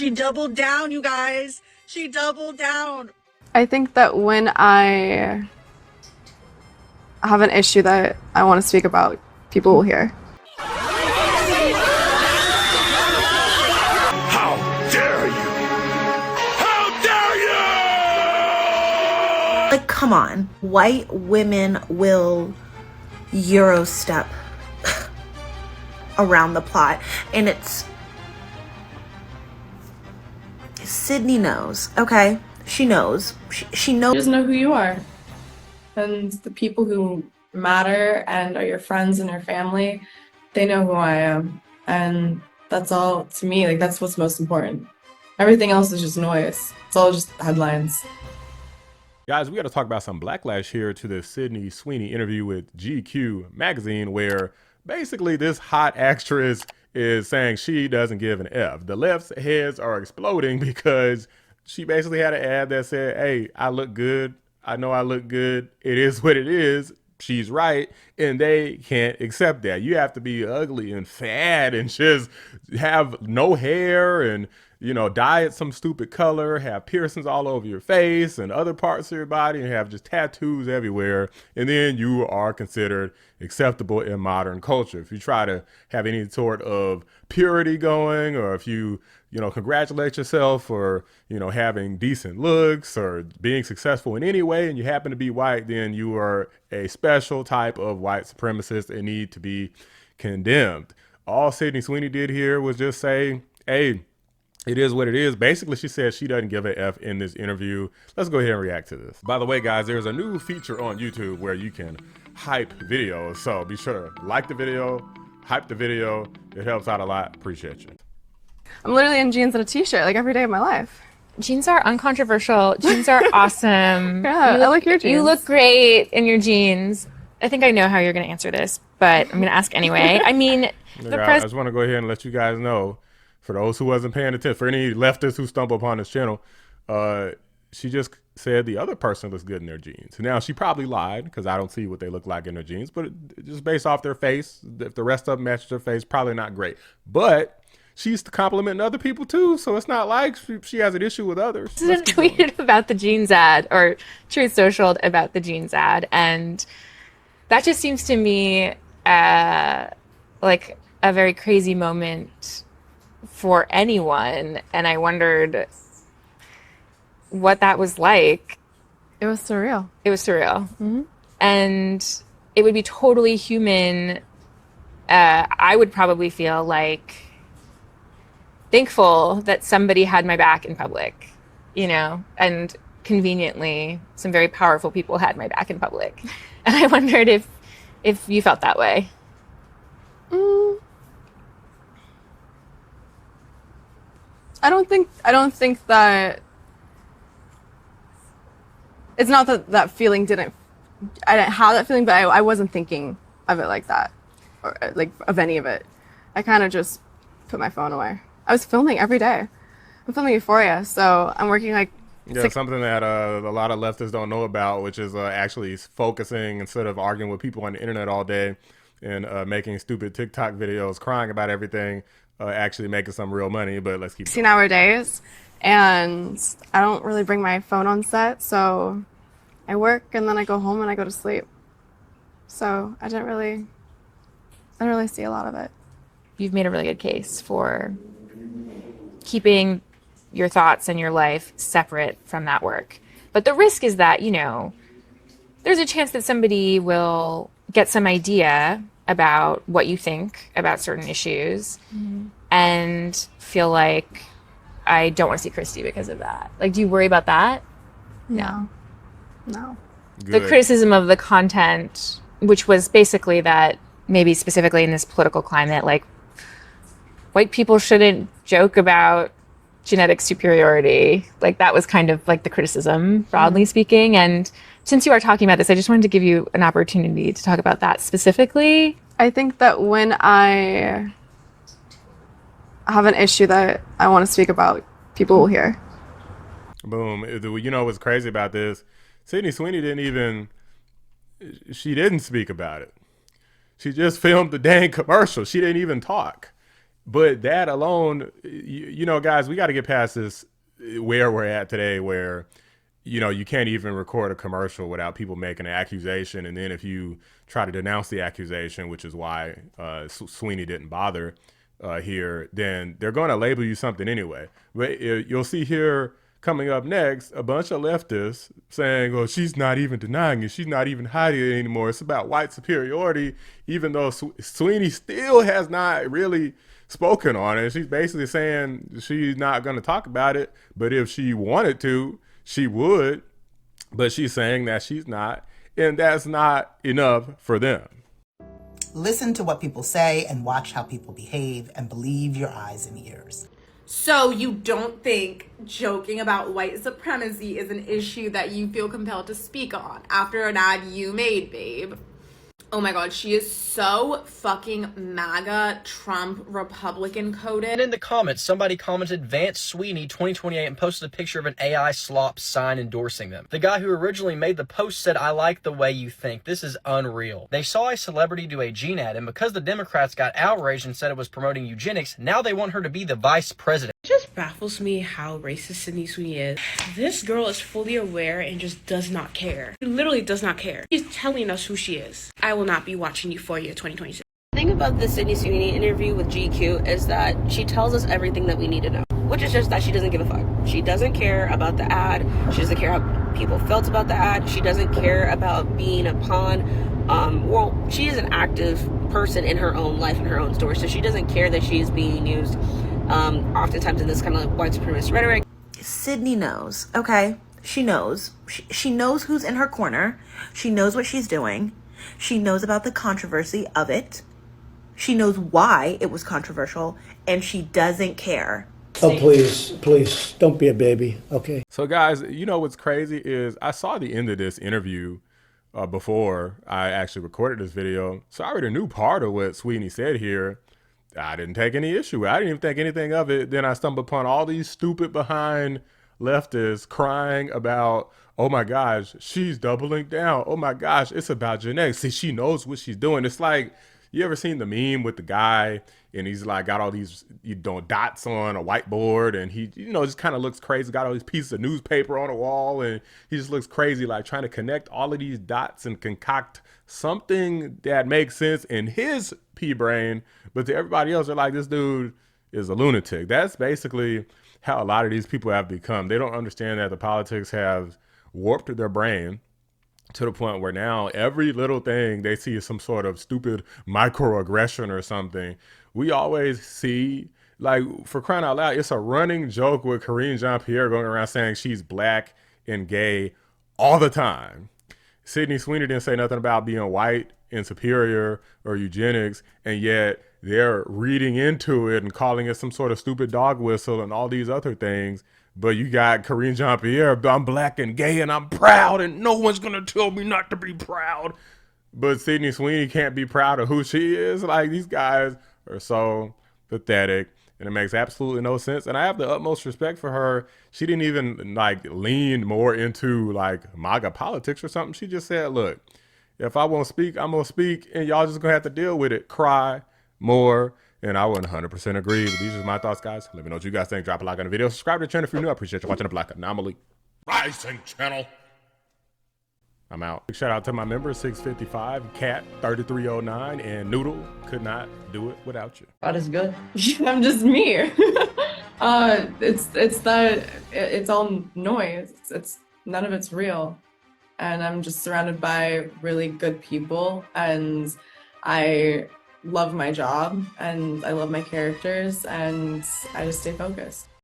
She doubled down, you guys. She doubled down. I think that when I have an issue that I want to speak about, people will hear. How dare you? How dare you? Like, come on. White women will Eurostep around the plot. And it's... Sydney knows, okay? She knows. She knows. You just know who you are. And the people who matter and are your friends and your family, they know who I am. And that's all, to me, like, that's what's most important. Everything else is just noise. It's all just headlines. Guys, we got to talk about some backlash here to the Sydney Sweeney interview with GQ magazine, where basically this hot actress is saying she doesn't give an F. The left's heads are exploding because she basically had an ad that said, hey, I look good. I know I look good. It is what it is. She's right. And they can't accept that. You have to be ugly and fat and just have no hair and, you know, dye it some stupid color, have piercings all over your face and other parts of your body, and have just tattoos everywhere. And then you are considered acceptable in modern culture. If you try to have any sort of purity going, or if you congratulate yourself for, having decent looks or being successful in any way, and you happen to be white, then you are a special type of white supremacist and need to be condemned. All Sydney Sweeney did here was just say, hey, it is what it is. Basically, she said she doesn't give a F in this interview. Let's go ahead and react to this. By the way, guys, there's a new feature on YouTube where you can hype videos. So be sure to like the video, hype the video. It helps out a lot. Appreciate you. I'm literally in jeans and a t-shirt like every day of my life. Jeans are uncontroversial. Jeans are awesome. Yeah, I like your jeans. You look great in your jeans. I think I know how you're going to answer this, but I'm going to ask anyway. I mean, I just want to go ahead and let you guys know, for those who wasn't paying attention, for any leftists who stumble upon this channel, she just said the other person looks good in their jeans. Now, she probably lied because I don't see what they look like in their jeans, but just based off their face, if the rest of them match their face, probably not great. But she's complimenting other people too, so it's not like she has an issue with others. I've tweeted about the jeans ad, or Truth Socialed about the jeans ad, and that just seems to me like a very crazy moment for anyone, and I wondered what that was like. It was surreal. It was surreal. Mm-hmm. And it would be totally human. I would probably feel like thankful that somebody had my back in public, and conveniently some very powerful people had my back in public. And I wondered if you felt that way. I don't think that, it's not that that feeling I didn't have that feeling, but I wasn't thinking of it like that, or like of any of it. I kind of just put my phone away. I was filming every day. I'm filming Euphoria, so I'm working like something that a lot of leftists don't know about, which is actually focusing instead of arguing with people on the internet all day and making stupid TikTok videos, crying about everything, actually making some real money. But let's keep 16-hour days, and I don't really bring my phone on set, so I work and then I go home and I go to sleep. So I didn't really see a lot of it. You've made a really good case for keeping your thoughts and your life separate from that work. But the risk is that, there's a chance that somebody will get some idea about what you think about certain issues and feel like, I don't want to see Christy because of that. Like, do you worry about that? No. Good. The criticism of the content, which was basically that maybe specifically in this political climate, like, white people shouldn't joke about genetic superiority. Like, that was kind of like the criticism, broadly speaking. And since you are talking about this, I just wanted to give you an opportunity to talk about that specifically. I think that when I have an issue that I want to speak about, people will hear. Boom. What's crazy about this? Sydney Sweeney didn't speak about it. She just filmed the dang commercial. She didn't even talk. But that alone, you know, guys, we got to get past this where we're at today, where, you know, you can't even record a commercial without people making an accusation. And then if you try to denounce the accusation, which is why Sweeney didn't bother here, then they're going to label you something anyway. But you'll see here coming up next, a bunch of leftists saying, well, she's not even denying it. She's not even hiding it anymore. It's about white superiority, even though Sweeney still has not really spoken on it. She's basically saying she's not going to talk about it, but if she wanted to, she would. But she's saying that she's not, and that's not enough for them. Listen to what people say and watch how people behave and believe your eyes and ears. So you don't think joking about white supremacy is an issue that you feel compelled to speak on after an ad you made, babe? Oh my god, she is so fucking MAGA, Trump, Republican coded. And in the comments, somebody commented Vance Sweeney 2028 and posted a picture of an AI slop sign endorsing them. The guy who originally made the post said, I like the way you think. This is unreal. They saw a celebrity do a gene ad, and because the Democrats got outraged and said it was promoting eugenics, now they want her to be the vice president. It just baffles me how racist Sydney Sweeney is. This girl is fully aware and just does not care. She literally does not care. She's telling us who she is. I will not be watching Euphoria 2026. The thing about the Sydney Sweeney interview with GQ is that she tells us everything that we need to know, which is just that she doesn't give a fuck. She doesn't care about the ad. She doesn't care how people felt about the ad. She doesn't care about being a pawn. Well, she is an active person in her own life and her own story, so she doesn't care that she is being used oftentimes in this kind of like white supremacist rhetoric. Sydney knows, okay? She knows. She knows who's in her corner. She knows what she's doing. She knows about the controversy of it. She knows why it was controversial, and she doesn't care. Oh, please, don't be a baby, okay? So guys, you know what's crazy is I saw the end of this interview before I actually recorded this video. So I already knew part of what Sweeney said here. I didn't take any issue. I didn't even think anything of it. Then I stumbled upon all these stupid behind leftists crying about, oh my gosh, she's doubling down. Oh my gosh, it's about genetics. See, she knows what she's doing. It's like, you ever seen the meme with the guy and he's like got all these, you know, dots on a whiteboard and he, you know, just kind of looks crazy, got all these pieces of newspaper on the wall and he just looks crazy, like trying to connect all of these dots and concoct something that makes sense in his pea brain, but to everybody else, they're like, this dude is a lunatic. That's basically how a lot of these people have become. They don't understand that the politics have warped their brain to the point where now every little thing they see is some sort of stupid microaggression or something. We always see, like, for crying out loud, it's a running joke with Karine Jean-Pierre going around saying she's black and gay all the time. Sydney Sweeney didn't say nothing about being white and superior or eugenics, and yet they're reading into it and calling it some sort of stupid dog whistle and all these other things. But you got Karine Jean-Pierre, I'm black and gay and I'm proud and no one's gonna tell me not to be proud. But Sydney Sweeney can't be proud of who she is. Like, these guys are so pathetic and it makes absolutely no sense. And I have the utmost respect for her. She didn't even like lean more into like MAGA politics or something. She just said, look, if I won't speak, I'm gonna speak and y'all just gonna have to deal with it. Cry more. And I wouldn't 100% agree. But these are my thoughts, guys. Let me know what you guys think. Drop a like on the video. Subscribe to the channel if you're new. I appreciate you watching the Black Anomaly Rising channel. I'm out. Big shout out to my members, 655, Cat 3309, and Noodle. Could not do it without you. God is good. I'm just me. It's all noise. It's none of it's real. And I'm just surrounded by really good people, and I love my job and I love my characters and I just stay focused.